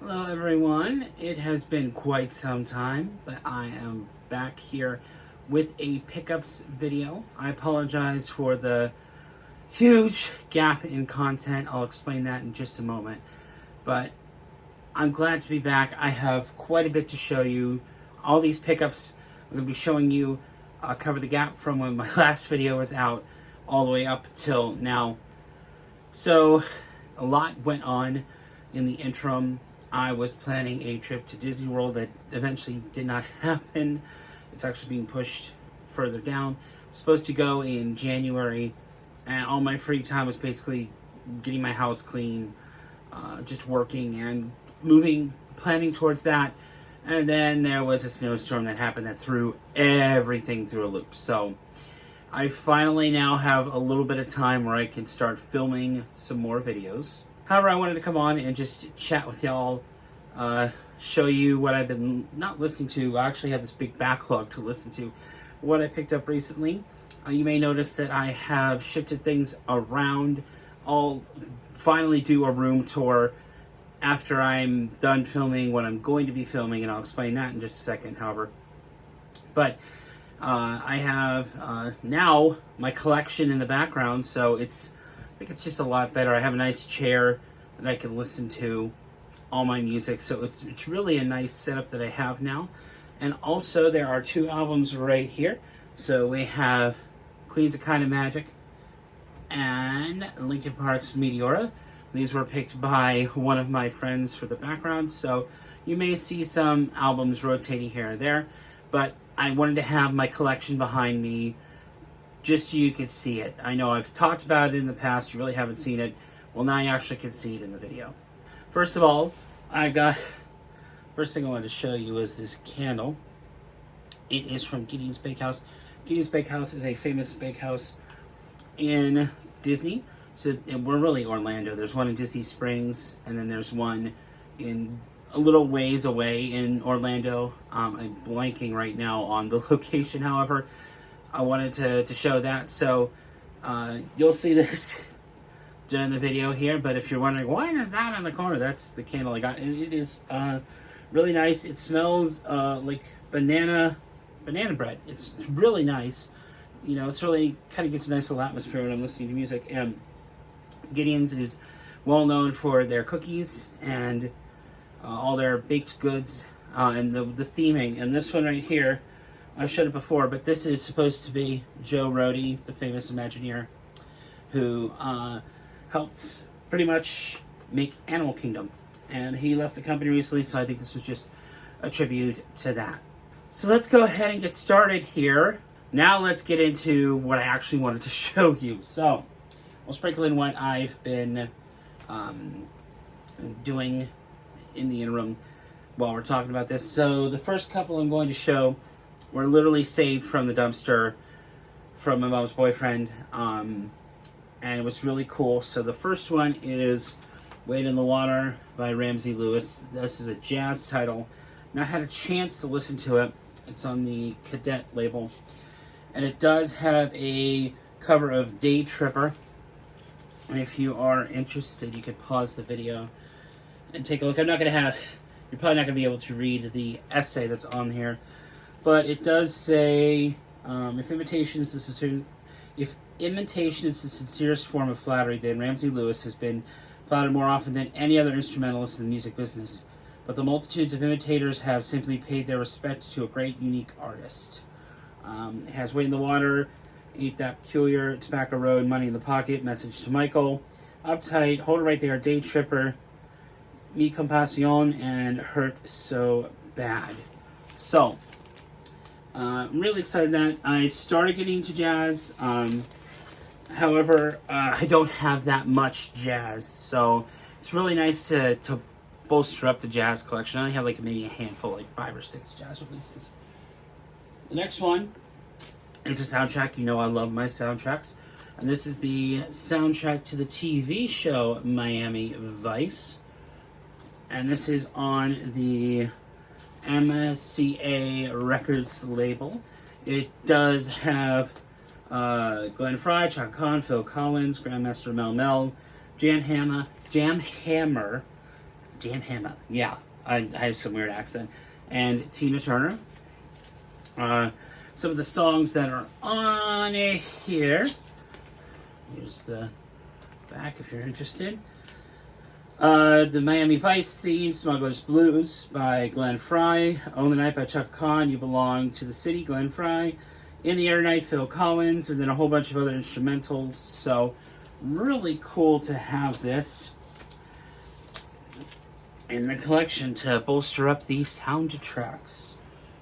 Hello everyone, it has been quite some time, but I am back here with a pickups video. I apologize for the huge gap in content. I'll explain that in just a moment, but I'm glad to be back. I have quite a bit to show you. All these pickups I'm going to be showing you cover the gap from when my last video was out all the way up till now. So a lot went on in the interim. I was planning a trip to Disney World that eventually did not happen. It's actually being pushed further down. I was supposed to go in January, and all my free time was basically getting my house clean, just working and moving, planning towards that. And then there was a snowstorm that happened that threw everything through a loop. So I finally now have a little bit of time where I can start filming some more videos. However, I wanted to come on and just chat with y'all, show you what I've been not listening to. I actually have this big backlog to listen to, what I picked up recently. You may notice that I have shifted things around. I'll finally do a room tour after I'm done filming what I'm going to be filming, and I'll explain that in just a second, however. But I have now my collection in the background, so I think it's just a lot better. I have a nice chair that I can listen to all my music, so it's really a nice setup that I have now. And also there are two albums right here. So we have Queens of Kind of Magic and Linkin Park's Meteora. These were picked by one of my friends for the background, so you may see some albums rotating here or there, but I wanted to have my collection behind me just so you could see it. I know I've talked about it in the past, you really haven't seen it. Well, now you actually can see it in the video. First of all, first thing I wanted to show you is this candle. It is from Gideons Bakehouse. Gideons Bakehouse is a famous bakehouse in Disney. So we're really Orlando. There's one in Disney Springs, and then there's one in a little ways away in Orlando. I'm blanking right now on the location, however. I wanted to show that, so you'll see this during the video here, but if you're wondering, why is that in the corner? That's the candle I got, and it is really nice. It smells like banana bread. It's really nice. You know, it's really kind of gets a nice little atmosphere when I'm listening to music, and Gideons is well known for their cookies and all their baked goods and the theming. And this one right here, I've showed it before, but this is supposed to be Joe Rohde, the famous Imagineer, who helped pretty much make Animal Kingdom. And he left the company recently, so I think this was just a tribute to that. So let's go ahead and get started here. Now let's get into what I actually wanted to show you. So I'll sprinkle in what I've been doing in the interim while we're talking about this. So the first couple I'm going to show were literally saved from the dumpster from my mom's boyfriend, and it was really cool. So the first one is Wade in the Water by Ramsey Lewis. This is a jazz title. Not had a chance to listen to it. It's on the Cadet label, and it does have a cover of Day Tripper. And if you are interested, you could pause the video and take a look. You're probably not going to be able to read the essay that's on here, but it does say, if imitation is the sincerest form of flattery, then Ramsey Lewis has been flattered more often than any other instrumentalist in the music business. But the multitudes of imitators have simply paid their respect to a great, unique artist. It has Wade in the Water, Eat That Peculiar, Tobacco Road, Money in the Pocket, Message to Michael, Uptight, Hold It Right There, Day Tripper, Mi Compasión, and Hurt So Bad. So, I'm really excited that I've started getting into jazz. However, I don't have that much jazz, so it's really nice to bolster up the jazz collection. I only have like maybe a handful, like 5 or 6 jazz releases. The next one is a soundtrack. You know I love my soundtracks. And this is the soundtrack to the TV show Miami Vice. And this is on the MCA Records label. It does have Glenn Frey, Chuck Kahn, Phil Collins, Grandmaster Mel Mel, Jam Hammer, Damn Hammer. Yeah, I have some weird accent. And Tina Turner. Some of the songs that are on here. Here's the back if you're interested. The Miami Vice theme, Smuggler's Blues by Glenn Frey. Own the Night by Chaka Khan. You Belong to the City, Glenn Frey. In the Air Night, Phil Collins. And then a whole bunch of other instrumentals. So, really cool to have this in the collection to bolster up the soundtracks.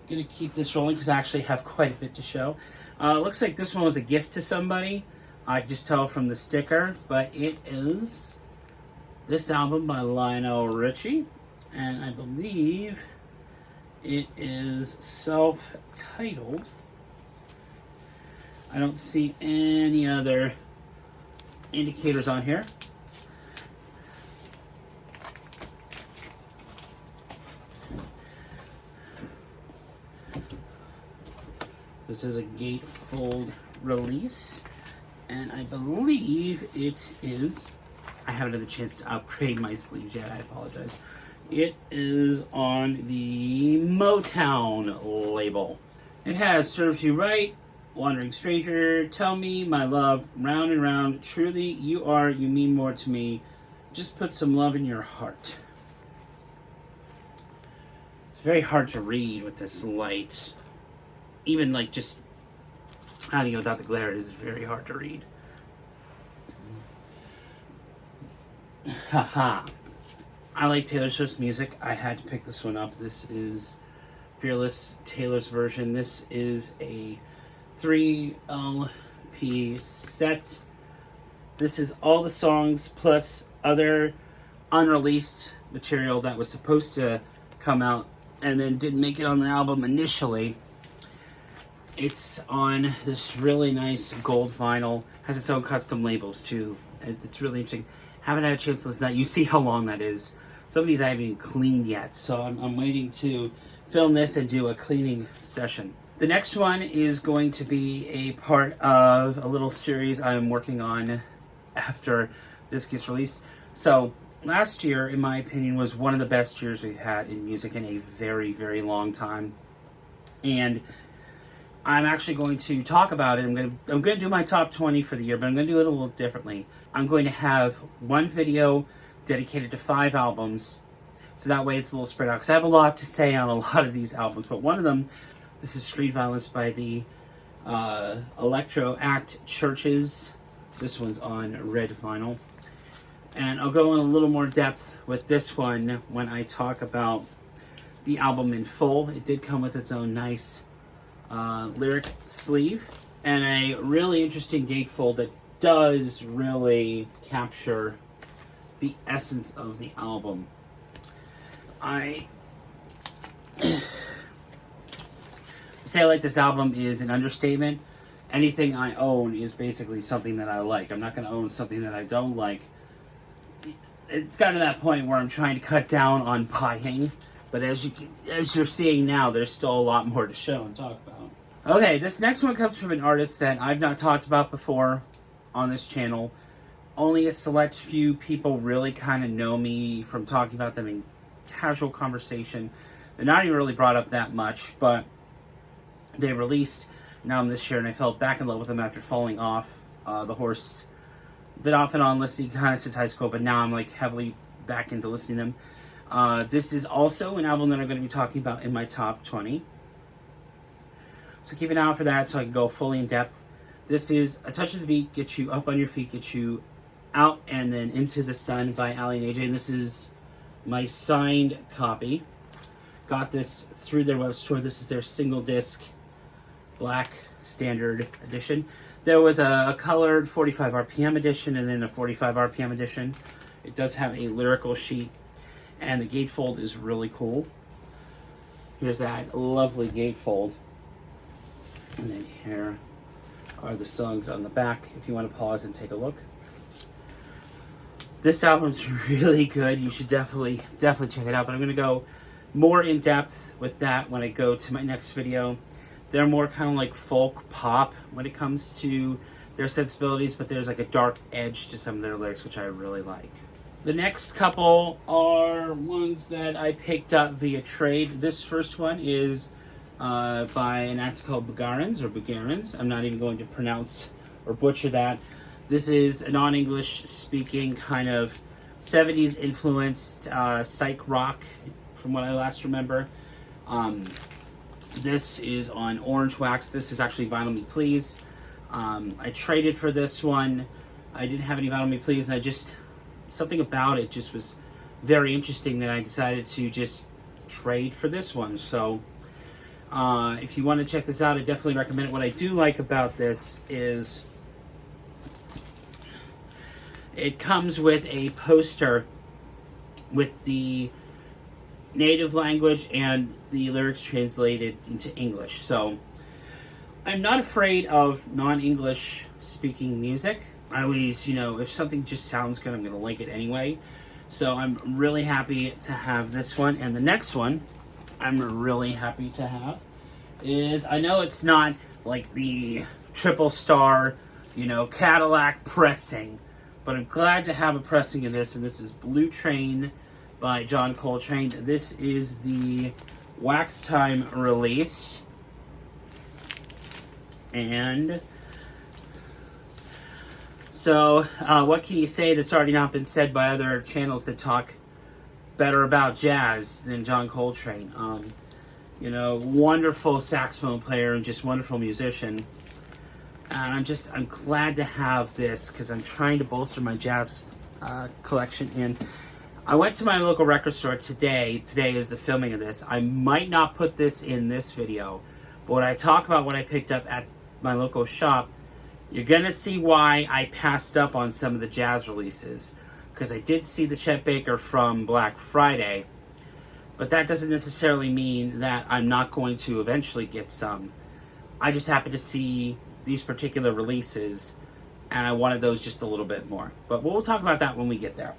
I'm going to keep this rolling because I actually have quite a bit to show. Looks like this one was a gift to somebody. I can just tell from the sticker, but it is this album by Lionel Richie, and I believe it is self-titled. I don't see any other indicators on here. This is a gatefold release, and I believe it is, I haven't had a chance to upgrade my sleeves yet, I apologize. It is on the Motown label. It has Serves You Right, Wandering Stranger, Tell Me, My Love, Round and Round, Truly You Are, You Mean More to Me, Just Put Some Love in Your Heart. It's very hard to read with this light. Even like just having it without the glare, it is very hard to read. Haha. I like Taylor Swift's music. I had to pick this one up. This is Fearless Taylor's version. This is a 3 LP set. This is all the songs plus other unreleased material that was supposed to come out and then didn't make it on the album initially. It's on this really nice gold vinyl. Has its own custom labels too. It's really interesting. Haven't had a chance to listen to that. You see how long that is. Some of these I haven't even cleaned yet. So I'm waiting to film this and do a cleaning session. The next one is going to be a part of a little series I'm working on after this gets released. So last year, in my opinion, was one of the best years we've had in music in a very, very long time. And I'm actually going to talk about it. I'm going to do my top 20 for the year, but I'm going to do it a little differently. I'm going to have one video dedicated to 5 albums, so that way it's a little spread out. Because I have a lot to say on a lot of these albums, but one of them, this is Street Violence by the Electro Act Churches. This one's on red vinyl. And I'll go in a little more depth with this one when I talk about the album in full. It did come with its own nice lyric sleeve and a really interesting gatefold that does really capture the essence of the album. I say I like this album is an understatement. Anything I own is basically something that I like. I'm not going to own something that I don't like. It's gotten to that point where I'm trying to cut down on buying, but as you're seeing now, there's still a lot more to show and talk about. Okay, this next one comes from an artist that I've not talked about before on this channel. Only a select few people really kind of know me from talking about them in casual conversation. They're not even really brought up that much, but they released an album this year, and I fell back in love with them after falling off the horse. Been off and on listening kind of since high school, but now I'm like heavily back into listening to them. This is also an album that I'm going to be talking about in my top 20. So keep an eye out for that so I can go fully in depth. This is A Touch of the Beat, Get You Up on Your Feet, Get You Out and Then Into the Sun by Ali and AJ. And this is my signed copy. Got this through their web store. This is their single disc black standard edition. There was a colored 45 RPM edition and then a 45 RPM edition. It does have a lyrical sheet and the gatefold is really cool. Here's that lovely gatefold. And then here are the songs on the back if you want to pause and take a look. This album's really good. You should definitely check it out. But I'm going to go more in depth with that when I go to my next video. They're more kind of like folk pop when it comes to their sensibilities, but there's like a dark edge to some of their lyrics, which I really like. The next couple are ones that I picked up via trade. This first one is by an act called Bulgarians. I'm not even going to pronounce or butcher that. This is a non-English speaking kind of 70s influenced psych rock, from what I last remember. This is on orange wax. This is actually Vinyl Me Please. I traded for this one. I didn't have any Vinyl Me Please, and something about it just was very interesting that I decided to just trade for this one. So if you want to check this out, I definitely recommend it. What I do like about this is it comes with a poster with the native language and the lyrics translated into English. So I'm not afraid of non-English speaking music. I always, if something just sounds good, I'm going to like it anyway. So I'm really happy to have this one. And the next one I'm really happy to have is, I know it's not like the triple star, Cadillac pressing, but I'm glad to have a pressing of this. And this is Blue Train by John Coltrane. This is the Wax Time release. And so, what can you say that's already not been said by other channels that talk better about jazz than John Coltrane? Wonderful saxophone player and just wonderful musician. And I'm glad to have this because I'm trying to bolster my jazz collection. And I went to my local record store today. Today is the filming of this. I might not put this in this video, but when I talk about what I picked up at my local shop, you're going to see why I passed up on some of the jazz releases. Because I did see the Chet Baker from Black Friday. But that doesn't necessarily mean that I'm not going to eventually get some. I just happened to see these particular releases, and I wanted those just a little bit more. But we'll talk about that when we get there.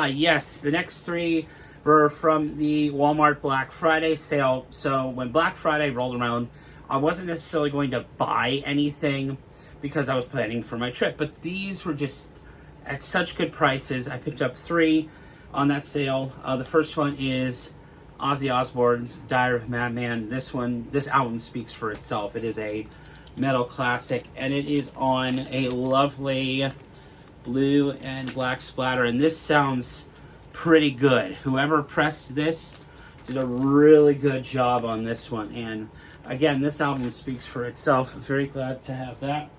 Yes, the next three were from the Walmart Black Friday sale. So when Black Friday rolled around, I wasn't necessarily going to buy anything because I was planning for my trip, but these were just at such good prices. I picked up three on that sale. The first one is Ozzy Osbourne's Diary of a Madman. This album speaks for itself. It is a metal classic, and it is on a lovely blue and black splatter, and this sounds pretty good. Whoever pressed this did a really good job on this one, and again, this album speaks for itself. Very glad to have that.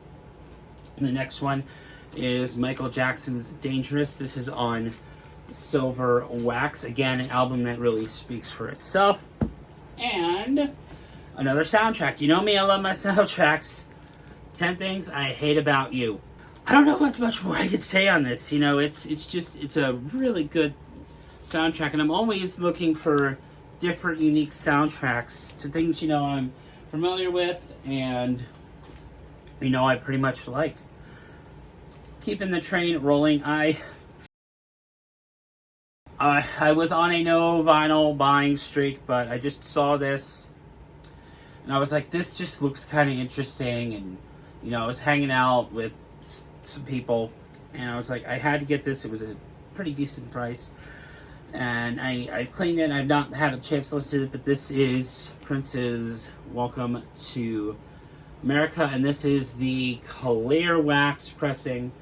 And the next one is Michael Jackson's Dangerous. This is on silver wax. Again, an album that really speaks for itself. And another soundtrack. You know me, I love my soundtracks. 10 Things I Hate About You. I don't know what much more I could say on this. It's a really good soundtrack, and I'm always looking for different, unique soundtracks to things I'm familiar with and I pretty much like. Keeping the train rolling, I was on a no vinyl buying streak, but I just saw this and I was like, this just looks kind of interesting. And I was hanging out with some people and I was like, I had to get this. It was a pretty decent price. And I've cleaned it. I've not had a chance to listen to it, but this is Prince's Welcome to America, and this is the clear wax pressing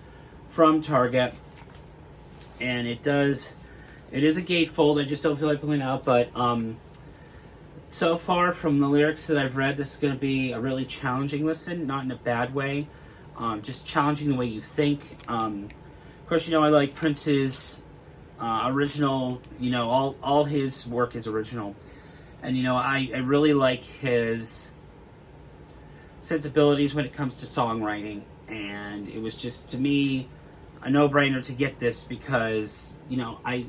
from Target. And it is a gatefold. I just don't feel like pulling it out, but so far from the lyrics that I've read, this is going to be a really challenging listen, not in a bad way, just challenging the way you think. Of course, I like Prince's original, all his work is original. And, I really like his sensibilities when it comes to songwriting. And it was just, to me, a no-brainer to get this because, I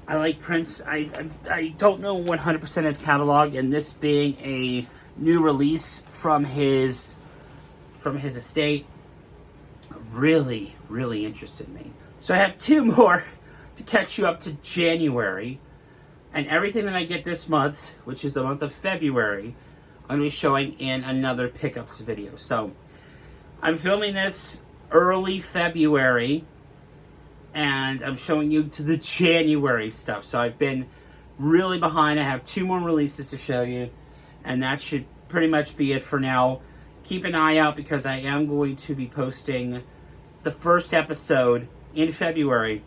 like Prince. I don't know 100% his catalog, and this being a new release from his estate really, really interested me. So I have two more to catch you up to January, and everything that I get this month, which is the month of February, I'm going to be showing in another pickups video. So I'm filming this early February, and I'm showing you to the January stuff. So I've been really behind. I have 2 more releases to show you, and that should pretty much be it for now. Keep an eye out because I am going to be posting the first episode in February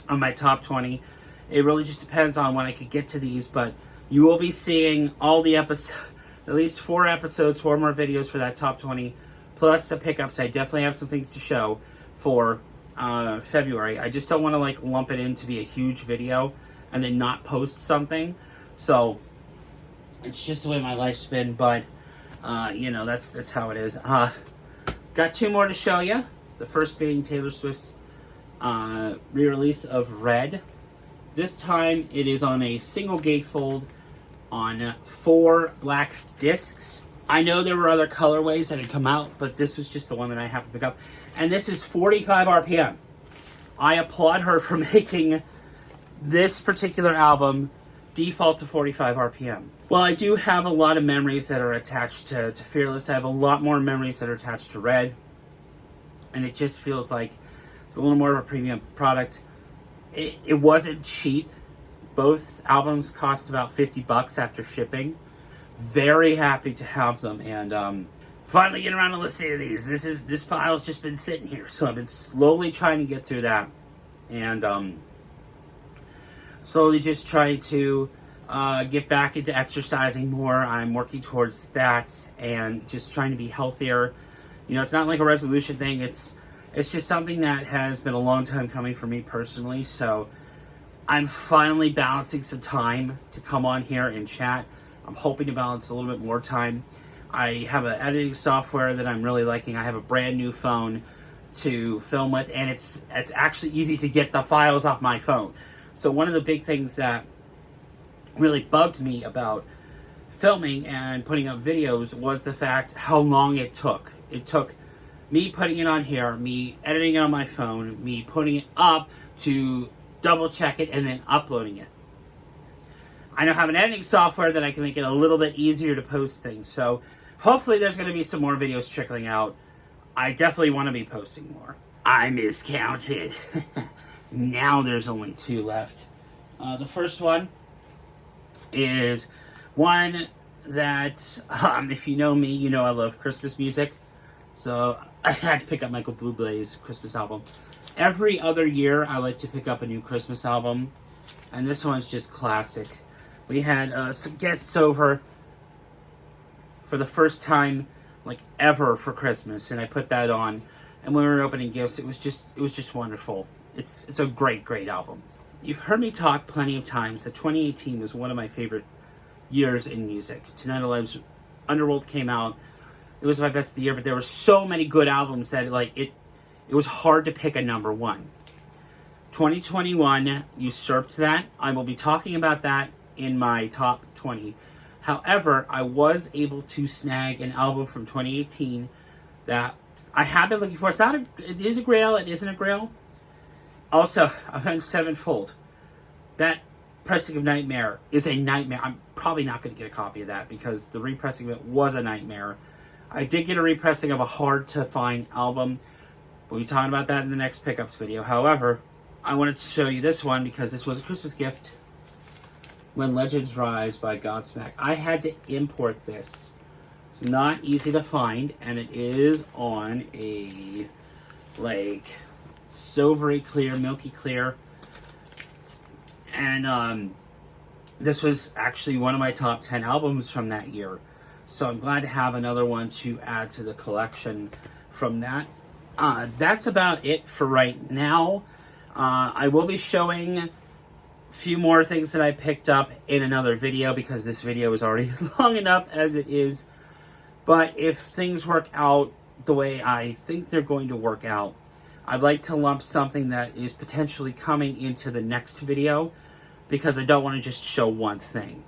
on my top 20. It really just depends on when I could get to these, but you will be seeing all the episodes, at least 4 episodes, 4 more videos for that top 20, plus the pickups. I definitely have some things to show for February. I just don't want to like lump it in to be a huge video and then not post something. So it's just the way my life's been, but you know, that's how it is. Got 2 more to show you. The first being Taylor Swift's re-release of Red. This time it is on a single gatefold on 4 black discs. I know there were other colorways that had come out, but this was just the one that I happened to pick up. And this is 45 RPM. I applaud her for making this particular album default to 45 RPM. Well, I do have a lot of memories that are attached to Fearless. I have a lot more memories that are attached to Red. And it just feels like it's a little more of a premium product. It wasn't cheap. Both albums cost about $50 after shipping. Very happy to have them, and finally getting around to listening to these. This pile's just been sitting here, so I've been slowly trying to get through that, and slowly just trying to get back into exercising more. I'm working towards that, and just trying to be healthier. You know, it's not like a resolution thing. It's just something that has been a long time coming for me personally. So I'm finally balancing some time to come on here and chat. I'm hoping to balance a little bit more time. I have an editing software that I'm really liking. I have a brand new phone to film with, and it's actually easy to get the files off my phone. So one of the big things that really bugged me about filming and putting up videos was the fact how long it took. It took me putting it on here, me editing it on my phone, me putting it up to double check it, and then uploading it. I now have an editing software that I can make it a little bit easier to post things. So hopefully there's going to be some more videos trickling out. I definitely want to be posting more. I miscounted. Now there's only 2 left. The first one is one that, if you know me, you know I love Christmas music. So I had to pick up Michael Bublé's Christmas album. Every other year I like to pick up a new Christmas album, and this one's just classic. We had some guests over for the first time, like, ever for Christmas, and I put that on. And when we were opening gifts, it was just wonderful. It's a great album. You've heard me talk plenty of times that 2018 was one of my favorite years in music. Tonight Alive's Underworld came out. It was my best of the year, but there were so many good albums that it was hard to pick a number 1. 2021 usurped that. I will be talking about that in my top 20. However, I was able to snag an album from 2018 that I have been looking for. It is a grail, it isn't a grail. Also, Avenged Sevenfold. That pressing of Nightmare is a nightmare. I'm probably not going to get a copy of that because the repressing of it was a nightmare. I did get a repressing of a hard-to-find album. We'll be talking about that in the next pickups video. However, I wanted to show you this one because this was a Christmas gift. When Legends Rise by Godsmack. I had to import this. It's not easy to find, and it is on a, like, silvery clear, milky clear. And this was actually one of my top 10 albums from that year. So I'm glad to have another one to add to the collection from that. That's about it for right now. I will be showing a few more things that I picked up in another video because this video is already long enough as it is. But if things work out the way I think they're going to work out, I'd like to lump something that is potentially coming into the next video because I don't want to just show one thing.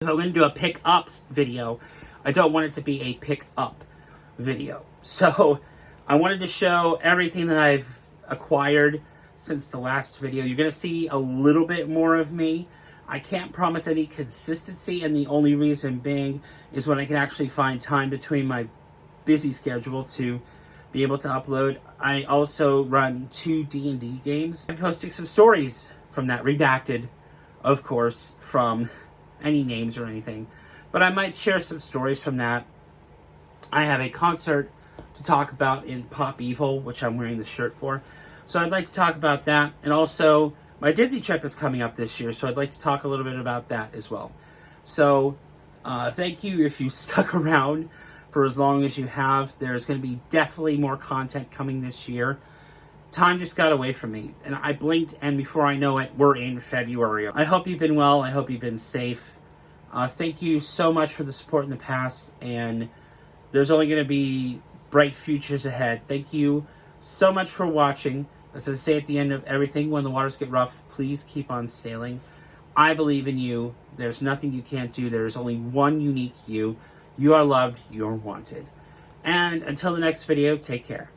If I'm going to do a pick-ups video, I don't want it to be a pick-up video. So I wanted to show everything that I've acquired since the last video. You're going to see a little bit more of me. I can't promise any consistency, and the only reason being is when I can actually find time between my busy schedule to be able to upload. I also run 2 D&D games. I'm posting some stories from that, redacted, of course, from any names or anything. But I might share some stories from that. I have a concert to talk about in Pop Evil, which I'm wearing the shirt for. So I'd like to talk about that. And also, my Disney trip is coming up this year, so I'd like to talk a little bit about that as well. So, thank you if you stuck around for as long as you have. There's going to be definitely more content coming this year. Time just got away from me, and I blinked, and before I know it, we're in February. I hope you've been well. I hope you've been safe. Thank you so much for the support in the past, and there's only going to be bright futures ahead. Thank you so much for watching. As I say at the end of everything, when the waters get rough, please keep on sailing. I believe in you. There's nothing you can't do. There's only one unique you. You are loved. You're wanted. And until the next video, take care.